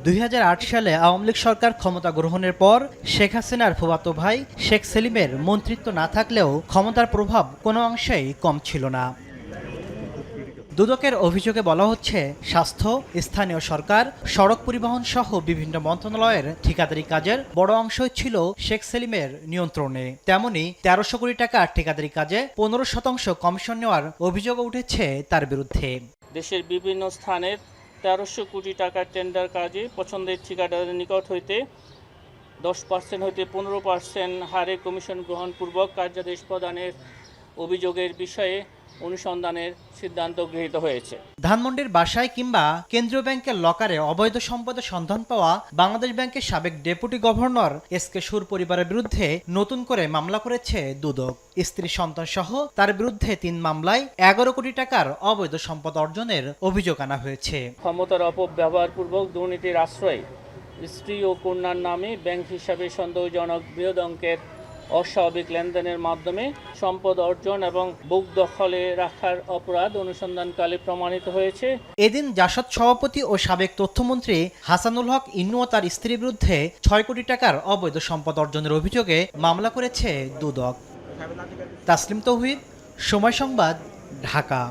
2008 সালে আওয়ামী লীগ সরকার ক্ষমতা গ্রহণের পর শেখ হাসিনার ফুফাতো ভাই শেখ সেলিমের মন্ত্রিত্ব না থাকলেও ক্ষমতার প্রভাব কোনো অংশেই কম ছিল না। দুদকের অভিযোগে বলা হচ্ছে, স্বাস্থ্য, স্থানীয় সরকার, সড়ক পরিবহন সহ বিভিন্ন মন্ত্রণালয়ের ঠিকাদারি কাজের বড় অংশই ছিল শেখ সেলিমের নিয়ন্ত্রণে। তেমনি 1300 কোটি টাকার ঠিকাদারি কাজে 15% কমিশন নেওয়ার অভিযোগও উঠেছে তার বিরুদ্ধে। দেশের বিভিন্ন স্থানের 1300 কোটি টাকার টেন্ডার কাজে পছন্দের ঠিকাদারের নিকট হইতে 10% হইতে 15% হারে কমিশন গ্রহণপূর্বক কার্যাদেশ প্রদানের অভিযোগের বিষয়ে অনুসন্ধানের সিদ্ধান্ত গৃহীত হয়েছে। ধানমন্ডির বাসায় কিংবা কেন্দ্রীয় ব্যাংকের লকারে অবৈধ সম্পদের সন্ধান পাওয়া বাংলাদেশ ব্যাংকের সাবেক ডেপুটি গভর্নর এস.কে সুর পরিবারের বিরুদ্ধে নতুন করে মামলা করেছে দুদক। স্ত্রী সন্তান সহ তার বিরুদ্ধে 3 মামলায় 11 কোটি টাকার অবৈধ সম্পদ অর্জনের অভিযোগ আনা হয়েছে। ক্ষমতার অপব্যবহারপূর্বক দুর্নীতির আশ্রয়ে স্ত্রী ও কন্যার নামে ব্যাংক হিসাবে সন্দেহজনক বৃহৎ অঙ্কের অস্বাভাবিক লেনদেনের মাধ্যমে সম্পদ অর্জন এবং বুক দখলে রাখার অপরাধ অনুসন্ধানকালে প্রমাণিত হয়েছে। এদিন জাসদ সভাপতি ও সাবেক তথ্যমন্ত্রী হাসানুল হক ইন্নু ও তার স্ত্রীর বিরুদ্ধে 6 কোটি টাকার অবৈধ সম্পদ অর্জনের অভিযোগে মামলা করেছে দুদক। তাসলিম তৌহিদ, সময় সংবাদ, ঢাকা।